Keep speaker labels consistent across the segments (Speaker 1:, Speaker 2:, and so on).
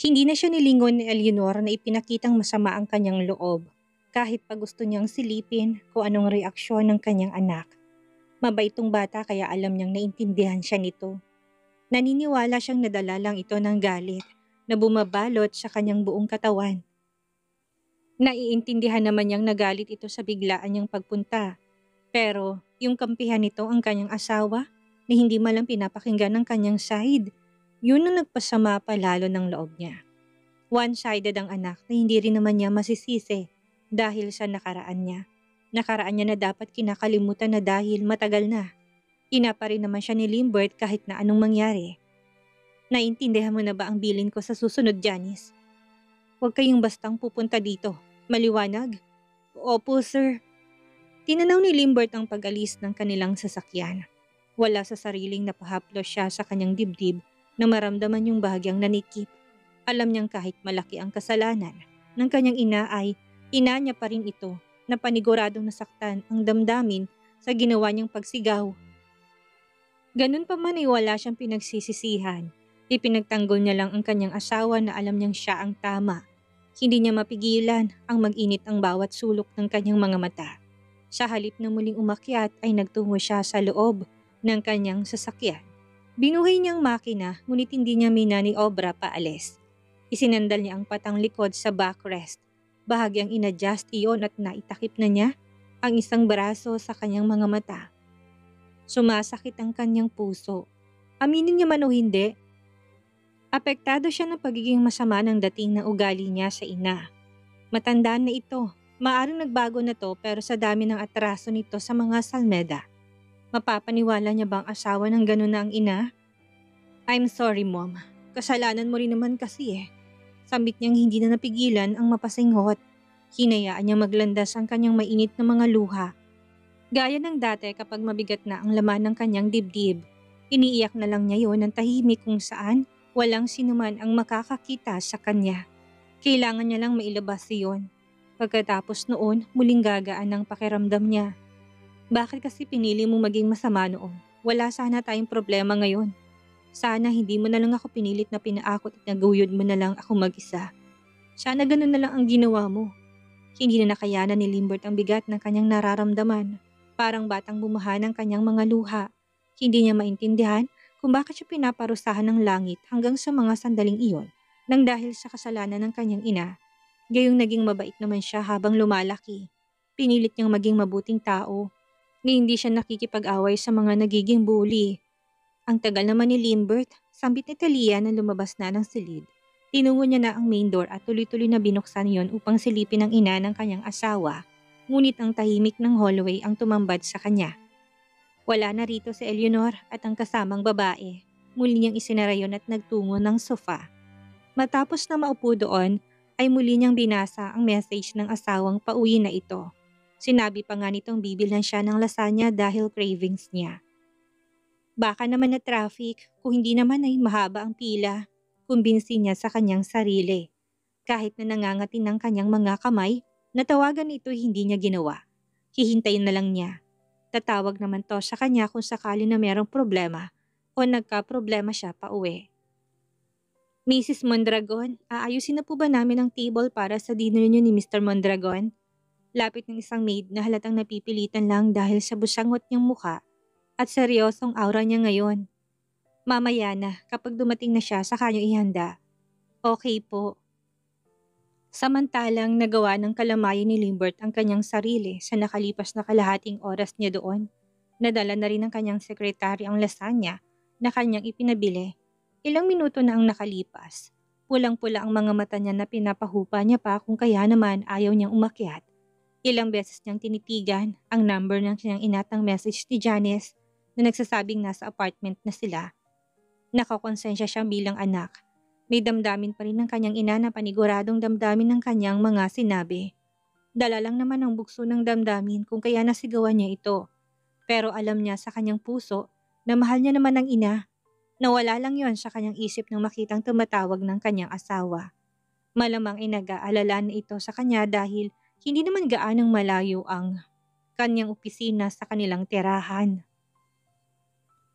Speaker 1: Hindi na siya nilingon ni Eleanor na ipinakitang masama ang kanyang loob, kahit pa gusto niyang silipin kung anong reaksyon ng kanyang anak. Mabait tong bata kaya alam niyang naintindihan siya nito. Naniniwala siyang nadala lang ito ng galit na bumabalot sa kanyang buong katawan. Naiintindihan naman niyang nagalit ito sa biglaan niyang pagpunta. Pero yung kampihan nito ang kanyang asawa na hindi malang pinapakinggan ng kanyang side, yun ang nagpasama pa lalo ng loob niya. One-sided ang anak na hindi rin naman niya masisisi dahil sa nakaraan niya. Nakaraan niya na dapat kinakalimutan na dahil matagal na. Ina pa rin naman siya ni Limbert kahit na anong mangyari. Naintindihan mo na ba ang bilin ko sa susunod, Janice? Huwag kayong bastang pupunta dito. Maliwanag? Opo, sir. Tinanaw ni Limbert ang pag-alis ng kanilang sasakyan. Wala sa sariling napahaplos siya sa kanyang dibdib na maramdaman yung bahagyang nanikip. Alam niyang kahit malaki ang kasalanan ng kanyang ina ay ina niya pa rin ito na paniguradong nasaktan ang damdamin sa ginawa niyang pagsigaw. Ganun pa man ay wala siyang pinagsisisihan. Ipinagtanggol niya lang ang kanyang asawa na alam niyang siya ang tama. Hindi niya mapigilan ang mag-init ang bawat sulok ng kanyang mga mata. Sa halip na muling umakyat ay nagtungo siya sa loob ng kanyang sasakyan. Binuhay niyang makina ngunit hindi niya minaniobra paalis. Isinandal niya ang patang likod sa backrest. Bahagyang inadjust iyon at naitakip na niya ang isang braso sa kanyang mga mata. Sumasakit ang kanyang puso. Aminin niya man o hindi, apektado siya ng pagiging masama ng dating na ugali niya sa ina. Matandaan na ito. Maaring nagbago na to pero sa dami ng atraso nito sa mga salmeda. Mapapaniwala niya bang asawa ng gano'n na ang ina? I'm sorry, Mom. Kasalanan mo rin naman kasi eh. Sambit niyang hindi na napigilan ang mapasinghot. Hinayaan niya maglandas ang kanyang mainit na mga luha. Gaya ng dati kapag mabigat na ang laman ng kanyang dibdib. Iniiyak na lang niya yon ng tahimik kung saan walang sinuman ang makakakita sa kanya. Kailangan niya lang mailabas iyon. Pagkatapos noon, muling gagaan ang pakiramdam niya. Bakit kasi pinili mo maging masama noon? Wala sana tayong problema ngayon. Sana hindi mo na lang ako pinilit na pinaakot at naguyod mo na lang ako mag-isa. Sana ganun na lang ang ginawa mo. Hindi na nakayanan ni Limbert ang bigat ng kanyang nararamdaman. Parang batang bumaha ng kanyang mga luha. Hindi niya maintindihan kung bakit siya pinaparusahan ng langit hanggang sa mga sandaling iyon nang dahil sa kasalanan ng kanyang ina. Gayong naging mabait naman siya habang lumalaki. Pinilit niyang maging mabuting tao. Hindi siya nakikipag-away sa mga nagiging bully. Ang tagal naman ni Limbert, sambit ni Talia na lumabas na ng silid. Tinungo niya na ang main door at tuloy-tuloy na binuksan yon upang silipin ang ina ng kanyang asawa. Ngunit ang tahimik ng hallway ang tumambad sa kanya. Wala na rito si Eleanor at ang kasamang babae. Muli niyang isinara yon at nagtungo ng sofa. Matapos na maupo doon, ay muli niyang binasa ang message ng asawang pauwi na ito. Sinabi pa nga nitong bibilhan siya ng lasagna dahil cravings niya. Baka naman na traffic, kung hindi naman ay mahaba ang pila. Kumbinsi niya sa kanyang sarili. Kahit na nangangati ng kanyang mga kamay, natawagan ito hindi niya ginawa. Hihintayin na lang niya. Tatawag naman to sa kanya kung sakali na merong problema o nagka-problema siya pa uwi. Mrs. Mondragon, aayusin na po ba namin ang table para sa dinner niyo ni Mr. Mondragon? Lapit ng isang maid na halatang napipilitan lang dahil sa busangot niyang mukha at seryosong aura niya ngayon. Mamaya na, kapag dumating na siya saka niyo ihanda. Okay po. Samantalang nagawa ng kalamayan ni Limbert ang kanyang sarili sa nakalipas na kalahating oras niya doon. Nadala na rin ng kanyang sekretary ang lasagna na kanyang ipinabili. Ilang minuto na ang nakalipas. Pulang-pula ang mga mata niya na pinapahupa niya pa kung kaya naman ayaw niyang umakyat. Ilang beses niyang tinitigan ang number ng kanyang inatang message ni Janice na nagsasabing nasa apartment na sila. Nakakonsensya siya bilang anak. May damdamin pa rin ng kanyang ina na paniguradong damdamin ng kanyang mga sinabi. Dala lang naman ang bukso ng damdamin kung kaya nasigawan niya ito. Pero alam niya sa kanyang puso na mahal niya naman ang ina. Nawala lang yon sa kanyang isip nang makitang tumatawag ng kanyang asawa. Malamang ay nag-aalala na ito sa kanya dahil hindi naman gaanong malayo ang kanyang opisina sa kanilang tirahan.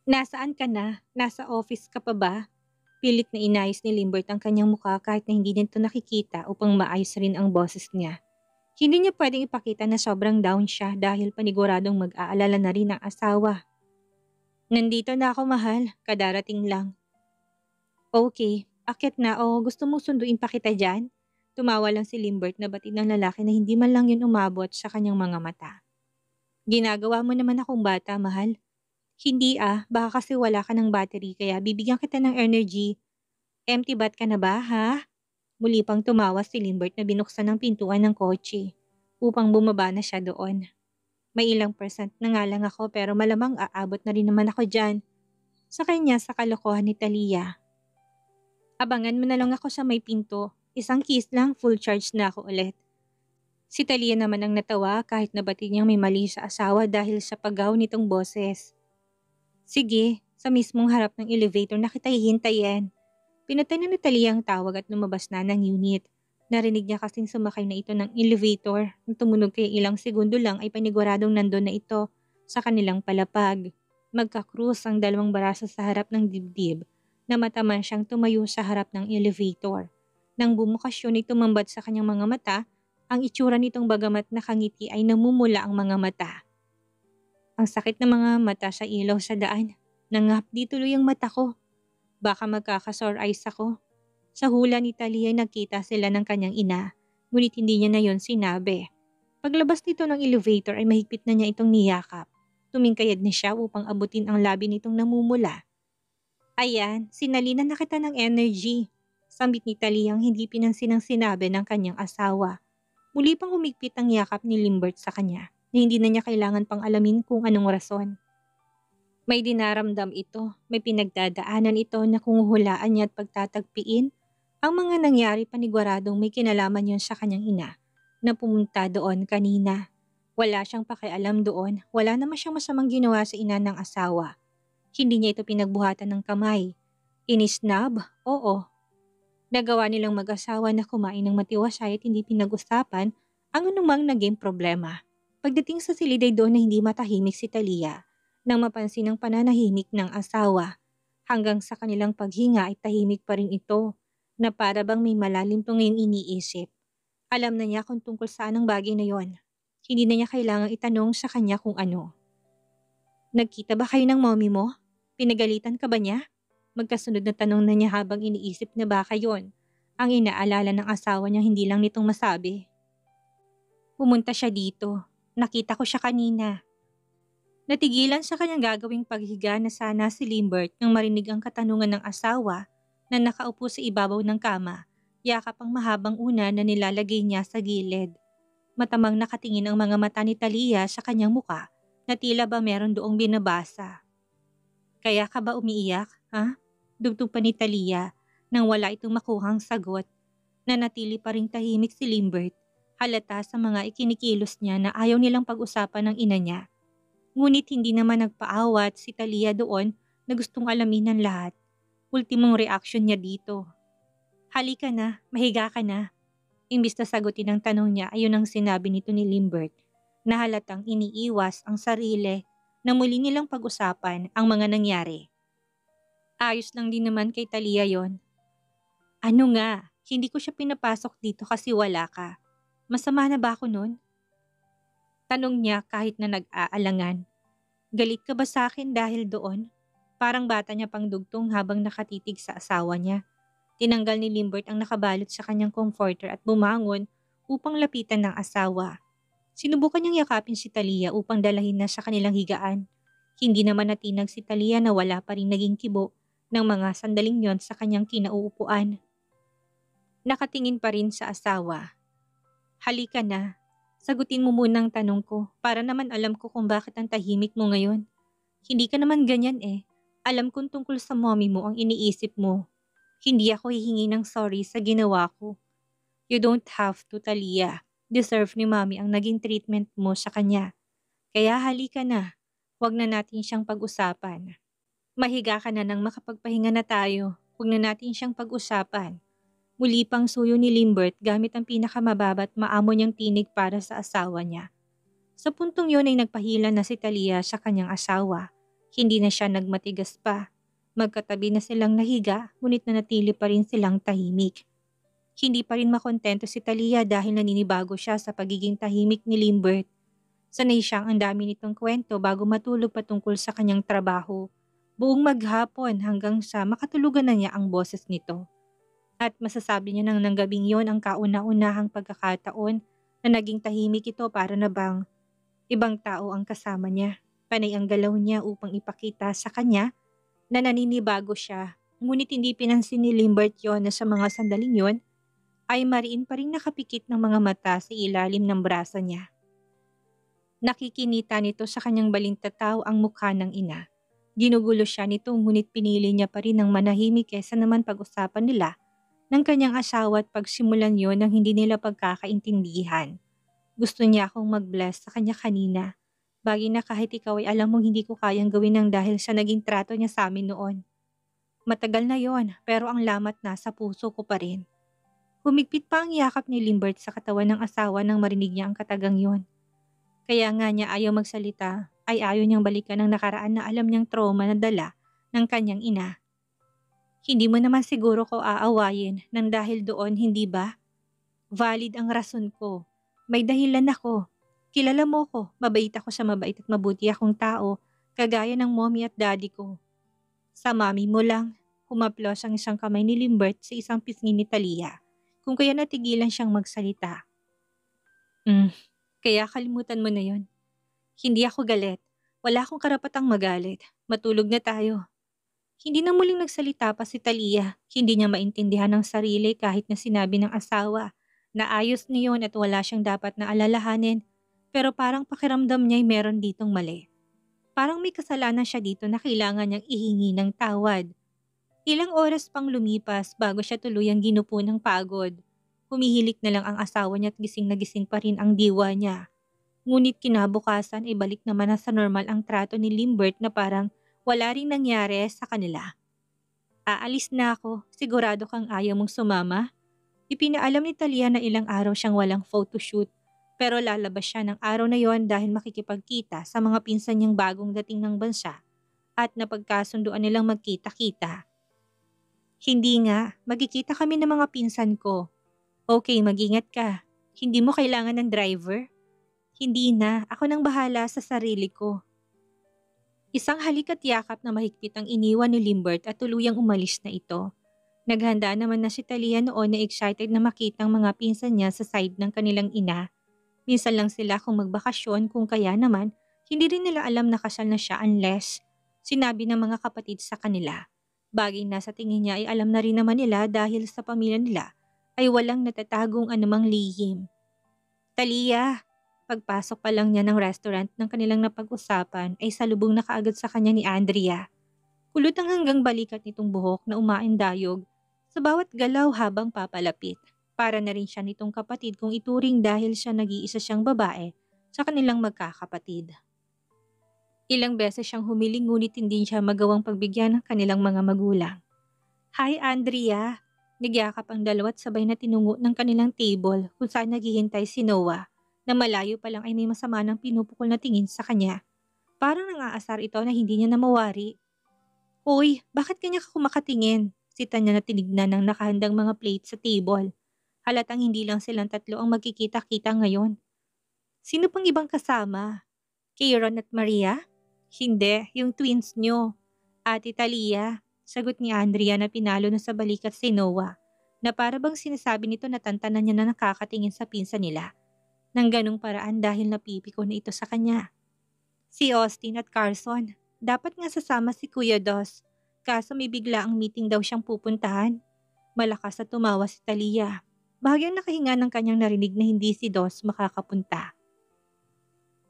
Speaker 1: Nasaan ka na? Nasa office ka pa ba? Pilit na inayos ni Limbert ang kanyang mukha kahit na hindi nito nakikita upang maayos rin ang boses niya. Hindi niya pwedeng ipakita na sobrang down siya dahil paniguradong mag-aalala na rin ang asawa. Nandito na ako, mahal. Kadarating lang. Okay, akit na o gusto mong sunduin pa kita dyan? Tumawa lang si Limbert na batid ng lalaki na hindi man lang yun umabot sa kanyang mga mata. Ginagawa mo naman akong bata, mahal. Hindi baka kasi wala ka ng battery kaya bibigyan kita ng energy. Empty bat ka na ba, ha? Muli pang tumawa si Limbert na binuksan ng pintuan ng kotse upang bumaba na siya doon. May ilang percent na nga lang ako pero malamang aabot na rin naman ako dyan. Sa kanya sa kalokohan ni Talia. Abangan mo na lang ako sa may pinto. Isang kiss lang, full charge na ako ulit. Si Talia naman ang natawa kahit nabatid niyang may mali sa asawa dahil sa paggaw nitong boses. Sige, sa mismong harap ng elevator na kita hihintayin. Pinatay na ni Talia ang tawag at lumabas na ng unit. Narinig niya kasing sumakay na ito ng elevator. Nang tumunog kaya ilang segundo lang ay paniguradong nandun na ito sa kanilang palapag. Magkakrus ang dalawang baraso sa harap ng dibdib na mataman siyang tumayo sa harap ng elevator. Nang bumukas yun ay tumambat sa kanyang mga mata, ang itsura nitong bagamat nakangiti ay namumula ang mga mata. Ang sakit ng mga mata sa ilaw sa daan. Nangapdi tuloy ang mata ko. Baka magkaka-sore eyes ako. Sa hula ni Talia ay nagkita sila ng kanyang ina, ngunit hindi niya na yon sinabi. Paglabas nito ng elevator ay mahigpit na niya itong niyakap. Tumingkayad na siya upang abutin ang labi nitong namumula. Ayan, sinalina na kita ng energy. Sambit ni Talia ang hindi pinansin ang sinabi ng kanyang asawa. Muli pang humigpit ang yakap ni Limbert sa kanya na hindi na niya kailangan pang alamin kung anong rason. May dinaramdam ito, may pinagdadaanan ito na kung hulaan niya at pagtatagpiin, ang mga nangyari paniguradong may kinalaman yon sa kanyang ina na pumunta doon kanina. Wala siyang pakialam doon, wala naman siyang masamang ginawa sa ina ng asawa. Hindi niya ito pinagbuhatan ng kamay. Inisnab? Oo. Nagawa nilang mag-asawa na kumain ng matiwasay at hindi pinag-usapan ang anumang naging problema. Pagdating sa silid ay doon na hindi matahimik si Talia nang mapansin ang pananahimik ng asawa. Hanggang sa kanilang paghinga ay tahimik pa rin ito na para bang may malalim tong iniisip. Alam na niya kung tungkol saan ang bagay na yon. Hindi na niya kailangang itanong sa kanya kung ano. Nagkita ba kayo ng mommy mo? Pinagalitan ka ba niya? Magkasunod na tanong na niya habang iniisip na baka yon ang inaalala ng asawa niya hindi lang nitong masabi. Pumunta siya dito. Nakita ko siya kanina. Natigilan sa kanyang gagawing paghiga na sana si Limbert nang marinig ang katanungan ng asawa na nakaupo sa ibabaw ng kama, yakap ang mahabang una na nilalagay niya sa gilid. Matamang nakatingin ang mga mata ni Talia sa kanyang muka na tila ba meron doong binabasa. Kaya ka ba umiiyak, ha? Dugtong pa ni Talia nang wala itong makuhang sagot. Nanatili pa ring tahimik si Limbert, halata sa mga ikinikilos niya na ayaw nilang pag-usapan ng ina niya. Ngunit hindi naman nagpaawat si Talia doon na gustong alamin ng lahat. Ultimong reaksyon niya dito. Halika na, mahiga ka na. Imbis na sagutin ang tanong niya ayon ang sinabi nito ni Limbert na halatang iniiwas ang sarili na muli nilang pag-usapan ang mga nangyari. Ayos lang din naman kay Talia yon. Ano nga, hindi ko siya pinapasok dito kasi wala ka. Masama na ba ako nun? Tanong niya kahit na nag-aalangan. Galit ka ba sa akin dahil doon? Parang bata niya pang dugtong habang nakatitig sa asawa niya. Tinanggal ni Limbert ang nakabalot sa kanyang comforter at bumangon upang lapitan ng asawa. Sinubukan niyang yakapin si Talia upang dalahin na sa kanilang higaan. Hindi naman natinag si Talia na wala pa rin naging kibo ng mga sandaling yon sa kanyang kinauupuan. Nakatingin pa rin sa asawa. Halika na. Sagutin mo muna ang tanong ko para naman alam ko kung bakit ang tahimik mo ngayon. Hindi ka naman ganyan eh. Alam kong tungkol sa mommy mo ang iniisip mo. Hindi ako hihingi ng sorry sa ginawa ko. You don't have to, Talia. Deserve ni mommy ang naging treatment mo sa kanya. Kaya halika na. Huwag na natin siyang pag-usapan. Mahiga ka na nang makapagpahinga na tayo. Huwag na natin siyang pag-usapan. Muli pang suyo ni Limbert gamit ang pinakamababa at maamo niyang tinig para sa asawa niya. Sa puntong yun ay nagpahila na si Talia sa kanyang asawa. Hindi na siya nagmatigas pa. Magkatabi na silang nahiga, ngunit nanatili pa rin silang tahimik. Hindi pa rin makontento si Talia dahil naninibago siya sa pagiging tahimik ni Limbert. Sanay siyang ang dami nitong kwento bago matulog patungkol sa kanyang trabaho. Buong maghapon hanggang sa makatulugan na niya ang boses nito. At masasabi niya nang gabing yon ang kauna-unahang pagkakataon na naging tahimik ito para na bang ibang tao ang kasama niya. Panay ang galaw niya upang ipakita sa kanya na naninibago siya. Ngunit hindi pinansin ni Limbert yon na sa mga sandaling yon ay mariin pa rin nakapikit ng mga mata sa ilalim ng braso niya. Nakikinita nito sa kanyang balintataw ang mukha ng ina. Ginugulo siya nito ngunit pinili niya pa rin ang manahimik kaysa naman pag-usapan nila ng kanyang asawa at pagsimulan yon ng hindi nila pagkakaintindihan. Gusto niya akong mag-bless sa kanya kanina. Bagay na kahit ikaw ay alam mong hindi ko kayang gawin ng dahil sa naging trato niya sa amin noon. Matagal na yon pero ang lamat nasa puso ko pa rin. Humigpit pa ang yakap ni Limbert sa katawan ng asawa nang marinig niya ang katagang yon. Kaya nga niya ayaw magsalita ay ayaw niyang balikan ang nakaraan na alam niyang trauma na dala ng kanyang ina. Hindi mo naman siguro ko aawayin nang dahil doon, hindi ba? Valid ang rason ko. May dahilan ako. Kilala mo ko, mabait ako sa mabait at mabuti akong tao, kagaya ng mommy at daddy ko. Sa mami mo lang, humaplos ang isang kamay ni Limbert sa isang pisngi ni Talia, kung kaya natigilan siyang magsalita. Kaya kalimutan mo na yon. Hindi ako galit. Wala akong karapatang magalit. Matulog na tayo. Hindi na muling nagsalita pa si Talia. Hindi niya maintindihan ang sarili kahit na sinabi ng asawa na ayos niyon at wala siyang dapat na alalahanin. Pero parang pakiramdam niya'y meron ditong mali. Parang may kasalanan siya dito na kailangan niyang ihingi ng tawad. Ilang oras pang lumipas bago siya tuluyang ginupo ng pagod. Humihilik na lang ang asawa niya at gising na gising pa rin ang diwa niya. Ngunit kinabukasan ay balik naman na sa normal ang trato ni Limbert na parang wala ring nangyari sa kanila. Aalis na ako, sigurado kang ayaw mong sumama? Ipinaalam ni Talia na ilang araw siyang walang photoshoot, pero lalabas siya ng araw na yon dahil makikipagkita sa mga pinsan niyang bagong dating ng bansa at napagkasunduan nilang magkita-kita. Hindi nga, magkikita kami ng mga pinsan ko. Okay, mag-ingat ka. Hindi mo kailangan ng driver? Hindi na, ako nang bahala sa sarili ko. Isang halik at yakap na mahigpit ang iniwan ni Limbert at tuluyang umalis na ito. Naghanda naman na si Talia noon na excited na makita ang mga pinsan niya sa side ng kanilang ina. Minsan lang sila kung magbakasyon kung kaya naman, hindi rin nila alam na kasal na siya unless sinabi ng mga kapatid sa kanila. Bagay na sa tingin niya ay alam na rin naman nila dahil sa pamilya nila ay walang natatagong anumang lihim. Talia! Pagpasok pa lang niya ng restaurant ng kanilang napag-usapan ay salubong na kaagad sa kanya ni Andrea. Kulot ang hanggang balikat nitong buhok na umaindayog sa bawat galaw habang papalapit. Para na rin siya nitong kapatid kung ituring dahil siya nag-iisa siyang babae sa kanilang magkakapatid. Ilang beses siyang humiling ngunit hindi siya magawang pagbigyan ng kanilang mga magulang. Hi Andrea! Nagyakap ang dalawa at sabay na tinungo ng kanilang table kung saan naghihintay si Noah. Na malayo pa lang ay may masama ng pinupukol na tingin sa kanya. Parang nang-aasar ito na hindi niya na mawari. Hoy, bakit kanya ka kumakatingin? Sita niya na tinignan ng nakahandang mga plate sa table. Halatang hindi lang silang tatlo ang magkikita-kita ngayon. Sino pang ibang kasama? Kieron at Maria? Hindi, yung twins nyo. Ate Talia, sagot ni Andrea na pinalo na sa balikat si Noah. Na para bang sinasabi nito na tantanan niya na nakakatingin sa pinsa nila. Nang ganong paraan dahil napipiko na ito sa kanya. Si Austin at Carson, dapat nga sasama si Kuya Dos, kaso may bigla ang meeting daw siyang pupuntahan. Malakas na tumawa si Talia. Bahagyang nakahinga ng kanyang narinig na hindi si Dos makakapunta.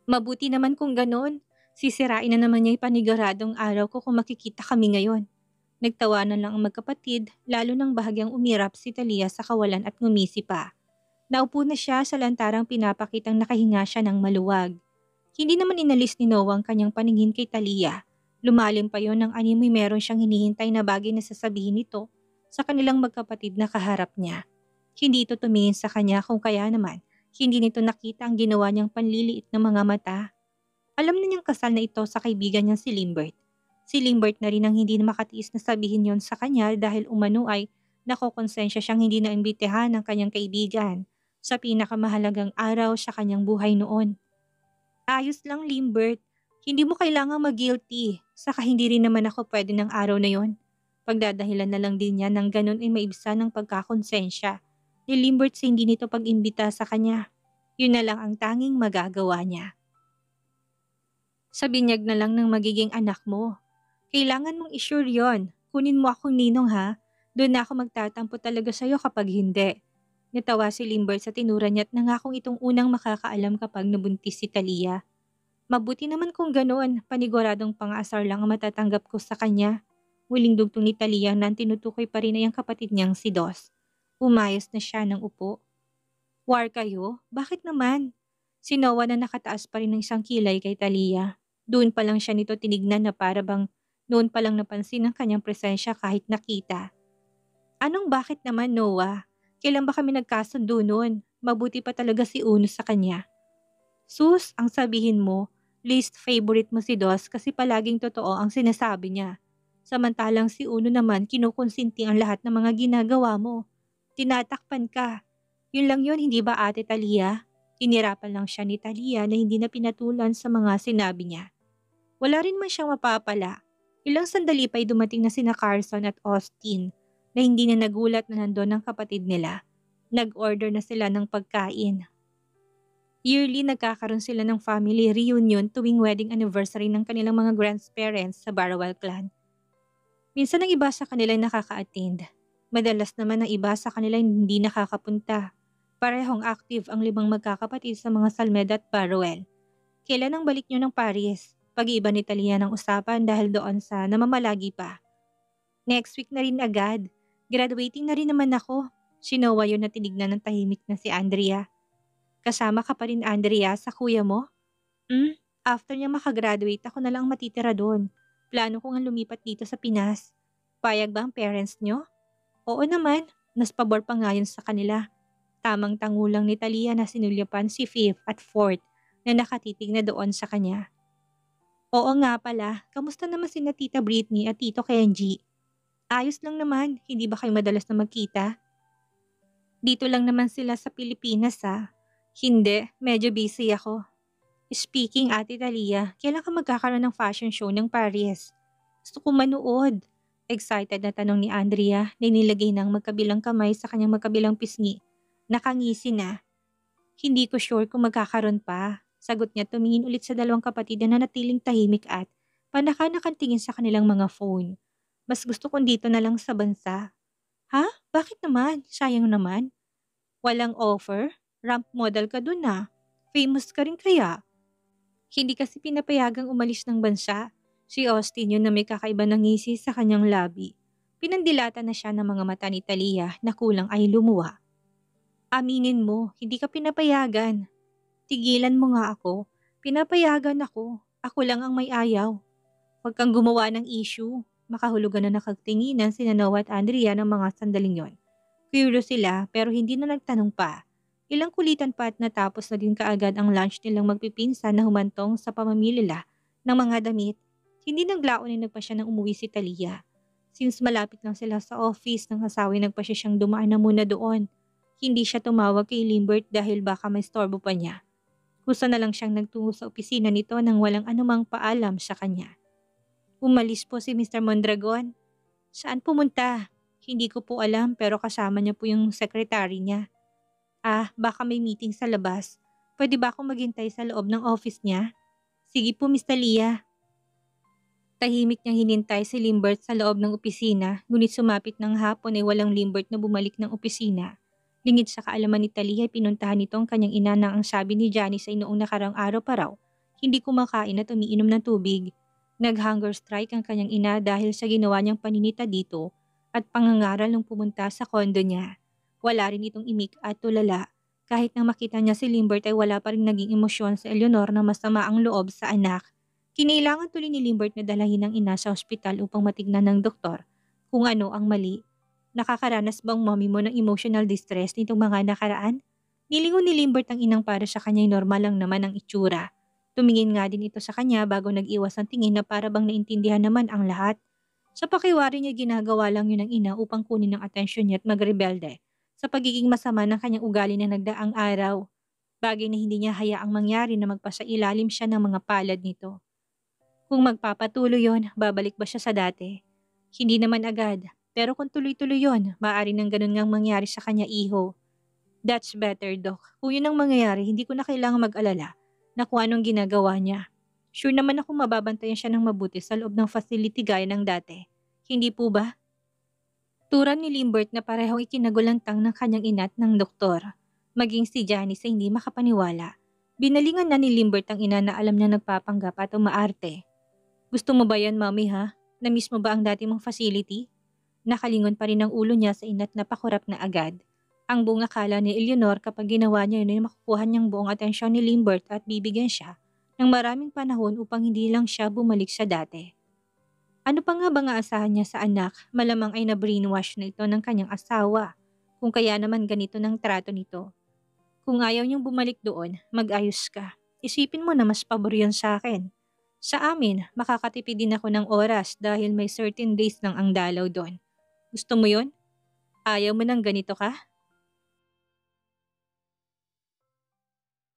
Speaker 1: Mabuti naman kung ganon, sisirain na naman niya ipaniguradong araw ko kung makikita kami ngayon. Nagtawanan lang ang magkapatid, lalo nang bahagyang umirap si Talia sa kawalan at ngumisi pa. Naupo na siya sa lantarang pinapakitang nakahinga siya ng maluwag. Hindi naman inalis ni Noah ang kanyang paningin kay Talia. Lumalim pa yon ng animoy meron siyang hinihintay na bagay na sasabihin nito sa kanilang magkapatid na kaharap niya. Hindi ito tumingin sa kanya kung kaya naman, hindi nito nakita ang ginawa niyang panliliit ng mga mata. Alam na niyang kasal na ito sa kaibigan niyang si Limbert. Si Limbert na rin ang hindi na makatiis na sabihin yon sa kanya dahil umano ay nakokonsensya siyang hindi naimbitahan ng kanyang kaibigan sa pinakamahalagang araw sa kanyang buhay noon. Ayos lang, Limbert. Hindi mo kailangang mag-guilty. Saka hindi rin naman ako pwede ng araw na yon. Pagdadahilan na lang din niya ng ganun ay maibsa ng pagkakonsensya ni Limbert sa hindi nito pag-imbita sa kanya. Yun na lang ang tanging magagawa niya. Sa binyag na lang ng magiging anak mo. Kailangan mong i-sure yon. Kunin mo akong ninong ha. Doon na ako magtatampo talaga sa'yo kapag hindi. Natawa si Limbert sa tinura niya at nangakong itong unang makakaalam kapag nabuntis si Talia. Mabuti naman kung ganoon, paniguradong pang-aasar lang ang matatanggap ko sa kanya. Muling dugtong ni Talia na tinutukoy pa rin ay ang kapatid niyang si Dos. Umayos na siya ng upo. War kayo? Bakit naman? Si Noah na nakataas pa rin ng isang kilay kay Talia. Doon pa lang siya nito tinignan na para bang noon pa lang napansin ang kanyang presensya kahit nakita. Anong bakit naman, Noah? Kailan ba kami nagkasundo noon? Mabuti pa talaga si Uno sa kanya. Sus, ang sabihin mo, least favorite mo si Dos kasi palaging totoo ang sinasabi niya. Samantalang si Uno naman kinukonsinti ang lahat ng mga ginagawa mo. Tinatakpan ka. Yun lang yun, hindi ba Ate Talia? Inirapan lang siya ni Talia na hindi na pinatulan sa mga sinabi niya. Wala rin man siyang mapapala. Ilang sandali pa'y dumating na sina Carson at Austin na hindi na nagulat na nandun ang kapatid nila. Nag-order na sila ng pagkain. Yearly nagkakaroon sila ng family reunion tuwing wedding anniversary ng kanilang mga grandparents sa Barawal clan. Minsan ang iba sa kanila ay nakaka-attend. Madalas naman ang iba sa kanila hindi nakakapunta. Parehong active ang 5 magkakapatid sa mga Salmeda at Barawal. Kailan ang balik nyo ng Paris? Pag-iiba ni Talia ng usapan dahil doon sa namamalagi pa. Next week na rin agad. Graduating na rin naman ako. Si Noah yun na tinignan ng tahimik na si Andrea. Kasama ka pa rin, Andrea, sa kuya mo? After niya makagraduate, ako na lang matitira doon. Plano ko nga lumipat dito sa Pinas. Payag ba ang parents nyo? Oo naman, mas pabor pa nga yun sa kanila. Tamang tangulang ni Talia na sinulyapan si Fifth at Fourth na nakatitig na doon sa kanya. Oo nga pala, kamusta naman sina Tita Britney at Tito Kenji? Ayos lang naman, hindi ba kayo madalas na magkita? Dito lang naman sila sa Pilipinas ha. Hindi, medyo busy ako. Speaking, Ate Talia, kailan ka magkakaroon ng fashion show ng Paris? Gusto ko manood. Excited na tanong ni Andrea na inilagay ng magkabilang kamay sa kanyang magkabilang pisngi. Nakangisi na. Hindi ko sure kung magkakaroon pa. Sagot niya tumingin ulit sa 2 kapatid na nanatiling tahimik at panaka-nakang tingin sa kanilang mga phone. Mas gusto kong dito na lang sa bansa. Ha? Bakit naman? Sayang naman. Walang offer? Ramp model ka dun ah. Famous ka rin kaya? Hindi kasi pinapayagang umalis ng bansa. Si Austin yun na may kakaiba ng ngisi sa kanyang labi. Pinandilata na siya ng mga mata ni Talia na kulang ay lumuwa. Aminin mo, hindi ka pinapayagan. Tigilan mo nga ako. Pinapayagan ako. Ako lang ang may ayaw. Huwag kang gumawa ng issue. Makahulugan na nakagtinginan sina Noah at Andrea ng mga sandaling yon. Curious sila pero hindi na nagtanong pa. Ilang kulitan pa at natapos na din kaagad ang lunch nilang magpipinsan na humantong sa pamamilila ng mga damit. Hindi naglaon ay nagpa siya nang umuwi si Talia. Since malapit lang sila sa office ng asawa nagpa siya siyang dumaan na muna doon. Hindi siya tumawag kay Limbert dahil baka may storbo pa niya. Kusa na lang siyang nagtungo sa opisina nito nang walang anumang paalam sa kanya. Umalis po si Mr. Mondragon. Saan pumunta? Hindi ko po alam pero kasama niya po yung sekretary niya. Baka may meeting sa labas. Pwede ba akong maghintay sa loob ng office niya? Sige po, Miss Talia. Tahimik niyang hinintay si Limbert sa loob ng opisina, ngunit sumapit ng hapon ay walang Limbert na bumalik ng opisina. Lingid sa kaalaman ni Talia ay pinuntahan nito ang kanyang ina nang ang sabi ni Janice ay noong nakarang araw pa raw, hindi kumakain at umiinom ng tubig. Nag-hunger strike ang kanyang ina dahil sa ginawa niyang paninita dito at pangangaral nung pumunta sa kondo niya. Wala rin itong imik at tulala. Kahit nang makita niya si Limbert ay wala pa rin naging emosyon sa Eleanor na masama ang loob sa anak. Kinailangan tuloy ni Limbert na dalahin ang ina sa ospital upang matignan ng doktor kung ano ang mali. Nakakaranas bang mommy mo ng emotional distress nitong mga nakaraan? Nilingon ni Limbert ang inang para sa kanya'y normal lang naman ang itsura. Tumingin nga din ito sa kanya bago nag-iwas ng tingin na para bang naintindihan naman ang lahat. Sa pakiwari niya ginagawa lang yun ng ina upang kunin ang atensyon niya at magrebelde sa pagiging masama ng kanyang ugali na nagdaang araw. Bagay na hindi niya hayaang mangyari na magpasailalim siya ng mga palad nito. Kung magpapatuloy yon, babalik ba siya sa dati? Hindi naman agad, pero kung tuloy-tuloy yon, maaari nang ganun ngang mangyari sa kanya iho. That's better, Doc. Kung yun ang mangyayari, hindi ko na kailangang mag-alala na kung anong ginagawa niya. Sure naman ako mababantayan siya ng mabuti sa loob ng facility gaya ng dati. Hindi po ba? Turan ni Limbert na parehong ikinagulantang ng kanyang ina at ng doktor. Maging si Janice ay hindi makapaniwala. Binalingan na ni Limbert ang ina na alam niya nagpapanggap at umaarte. Gusto mo ba yan, mami ha? Na-miss mo ba ang dati mong facility? Nakalingon pa rin ang ulo niya sa ina't napakurap na agad. Ang buong akala ni Eleanor kapag ginawa niya yun ay makukuha niyang buong atensyon ni Limbert at bibigyan siya ng maraming panahon upang hindi lang siya bumalik sa dati. Ano pa nga ba nga asahan niya sa anak? Malamang ay na-brainwash na ito ng kanyang asawa. Kung kaya naman ganito ng trato nito. Kung ayaw niyong bumalik doon, mag-ayos ka. Isipin mo na mas pabor yun sa akin. Sa amin, makakatipid din ako ng oras dahil may certain days lang ang dalaw doon. Gusto mo yun? Ayaw mo ng ganito ka?